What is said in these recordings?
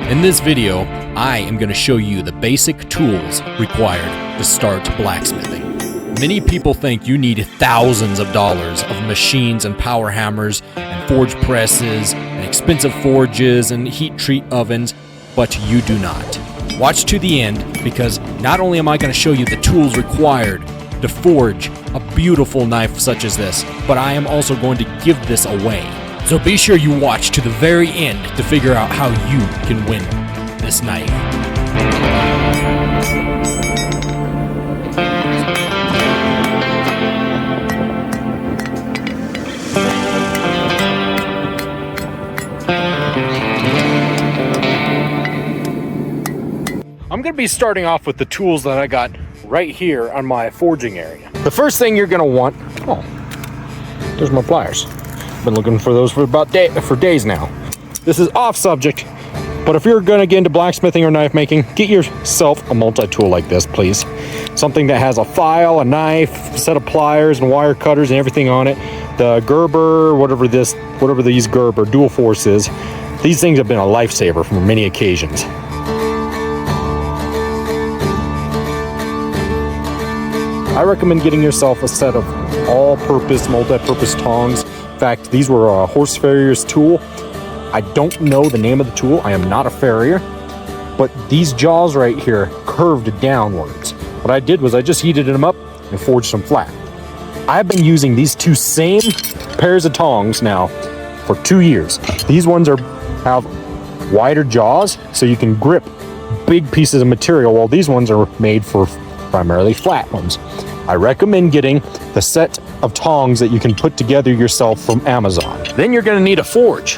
In this video, I am going to show you the basic tools required to start blacksmithing. Many people think you need thousands of dollars of machines and power hammers and forge presses and expensive forges and heat treat ovens, but you do not. Watch to the end, because not only am I going to show you the tools required to forge a beautiful knife such as this, but I am also going to give this away. So be sure you watch to the very end to figure out how you can win this knife. I'm going to be starting off with the tools that I got right here on my forging area. The first thing you're going to want, oh, there's my pliers. Been looking for those for days now. This is off subject, but if you're going to get into blacksmithing or knife making, get yourself a multi-tool like this, please. Something that has a file, a knife, a set of pliers and wire cutters and everything on it. The Gerber, whatever these Gerber dual force is, these things have been a lifesaver for many occasions. I recommend getting yourself a set of all-purpose, multi-purpose tongs. In fact, these were a horse farrier's tool. I don't know the name of the tool. I am not a farrier, but these jaws right here curved downwards. What I did was I just heated them up and forged them flat. I've been using these two same pairs of tongs now for 2 years. These ones have wider jaws, so you can grip big pieces of material, while these ones are made for primarily flat ones. I recommend getting the set of tongs that you can put together yourself from Amazon. Then you're going to need a forge.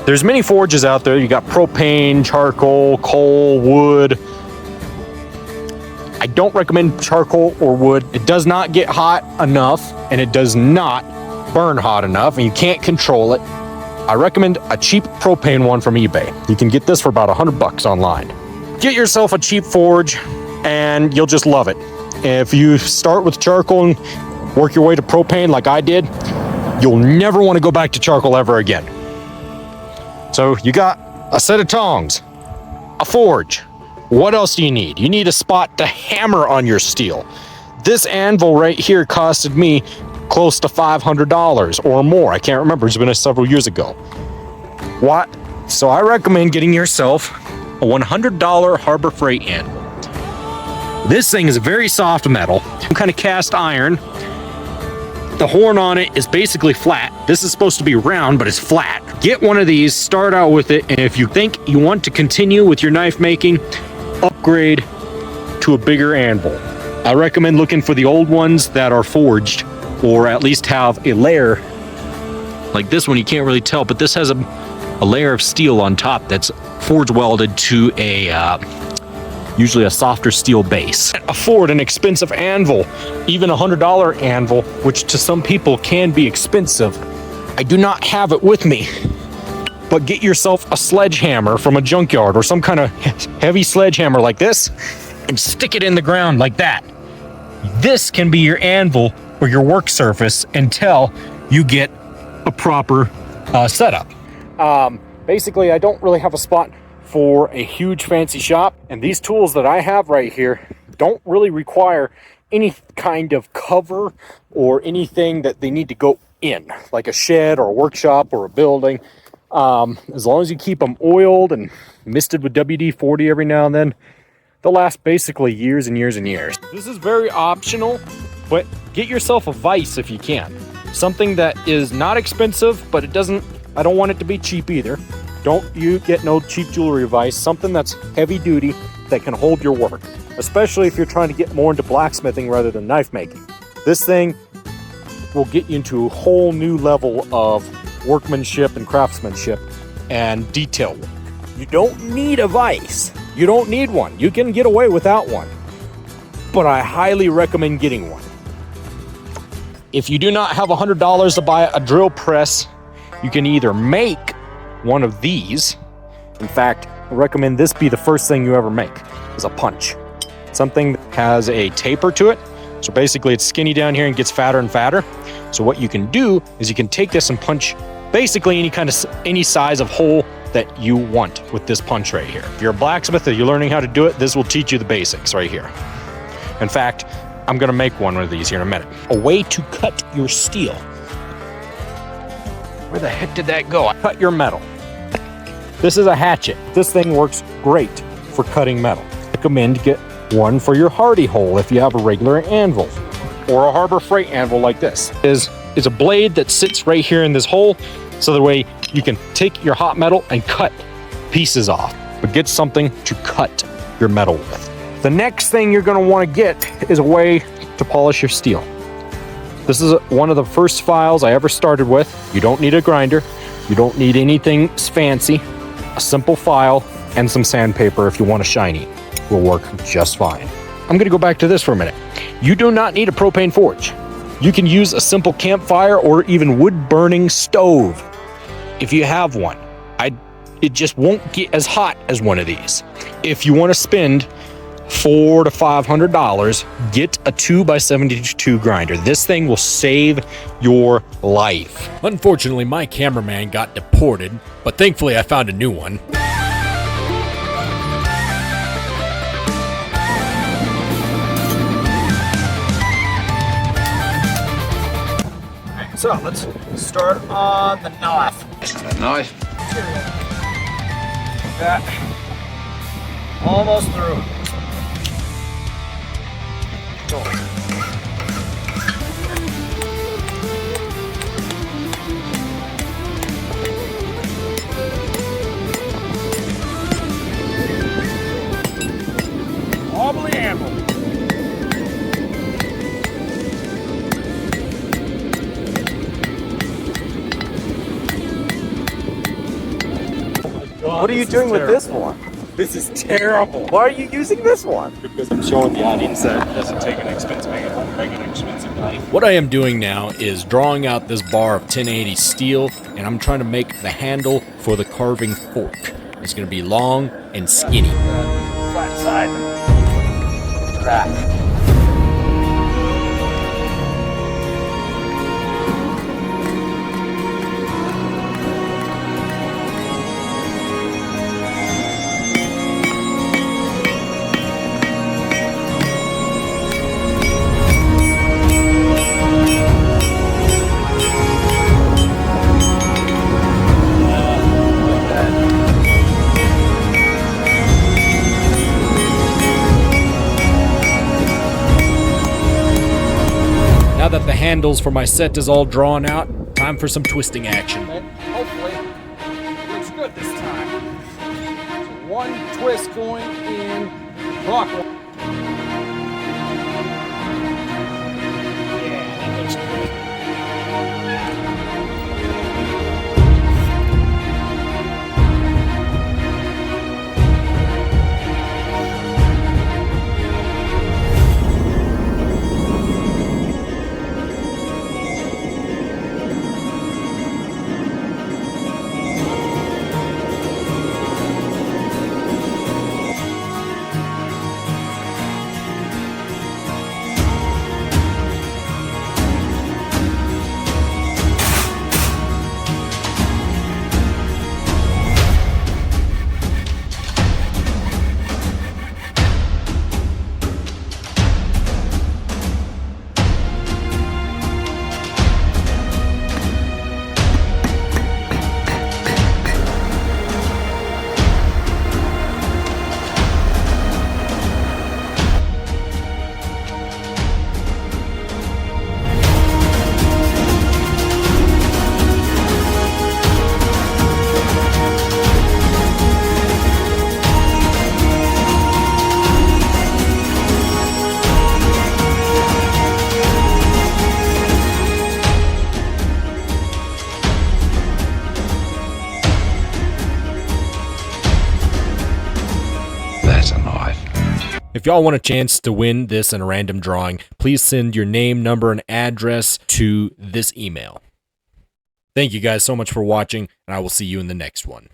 There's many forges out there. You got propane, charcoal, coal, wood. I don't recommend charcoal or wood. It does not get hot enough, and it does not burn hot enough, and you can't control it. I recommend a cheap propane one from eBay. You can get this for about $100 online. Get yourself a cheap forge, and you'll just love it. If you start with charcoal and work your way to propane like I did, you'll never want to go back to charcoal ever again. So you got a set of tongs, a forge. What else do you need? You need a spot to hammer on your steel. This anvil right here costed me close to $500 or more. I can't remember. It's been several years ago. So I recommend getting yourself a $100 Harbor Freight anvil. This thing is very soft metal, some kind of cast iron. The horn on it is basically flat. This is supposed to be round, but it's flat. Get one of these, start out with it, and if you think you want to continue with your knife making, upgrade to a bigger anvil. I recommend looking for the old ones that are forged, or at least have a layer. Like this one, you can't really tell, but this has a layer of steel on top that's forge welded to usually a softer steel base. Afford an expensive anvil, even a $100 anvil, which to some people can be expensive. I do not have it with me, but get yourself a sledgehammer from a junkyard or some kind of heavy sledgehammer like this and stick it in the ground like that. This can be your anvil or your work surface until you get a proper setup. Basically, I don't really have a spot for a huge fancy shop, and these tools that I have right here don't really require any kind of cover or anything that they need to go in, like a shed or a workshop or a building. As long as you keep them oiled and misted with WD-40 every now and then, they'll last basically years and years and years. This is very optional, but get yourself a vise if you can. Something that is not expensive, but I don't want it to be cheap either. Don't you get no cheap jewelry vise, something that's heavy duty that can hold your work, especially if you're trying to get more into blacksmithing rather than knife making. This thing will get you into a whole new level of workmanship and craftsmanship and detail work. You don't need a vise. You don't need one. You can get away without one, but I highly recommend getting one. If you do not have $100 to buy a drill press, you can either make one of these. In fact, I recommend this be the first thing you ever make, is a punch. Something that has a taper to it. So basically it's skinny down here and gets fatter and fatter. So what you can do is you can take this and punch basically any size of hole that you want with this punch right here. If you're a blacksmith or you're learning how to do it, this will teach you the basics right here. In fact, I'm gonna make one of these here in a minute. A way to cut your steel. Where the heck did that go? Cut your metal. This is a hatchet. This thing works great for cutting metal. I recommend get one for your hardy hole if you have a regular anvil or a Harbor Freight anvil like this. Is a blade that sits right here in this hole, so that way you can take your hot metal and cut pieces off, but get something to cut your metal with. The next thing you're gonna wanna get is a way to polish your steel. This is one of the first files I ever started with. You don't need a grinder. You don't need anything fancy. A simple file and some sandpaper if you want a shiny will work just fine. I'm gonna go back to this for a minute. You do not need a propane forge. You can use a simple campfire or even wood burning stove if you have one. It just won't get as hot as one of these. If you want to spend $400 to $500, get a 2x72 grinder. This thing will save your life. Unfortunately, my cameraman got deported, but thankfully I found a new one. So let's start on the knife. That knife. That almost through. Wobbly anvil. What are you doing with this one? This is terrible. Why are you using this one? Because I'm showing the audience that it doesn't take an expensive knife. What I am doing now is drawing out this bar of 1080 steel, and I'm trying to make the handle for the carving fork. It's going to be long and skinny. Flat side. Crack. Now that the handles for my set is all drawn out, time for some twisting action. Hopefully, it looks good this time. So one twist going in clockwise. Yeah, that looks good. If y'all want a chance to win this in a random drawing, please send your name, number, and address to this email. Thank you guys so much for watching, and I will see you in the next one.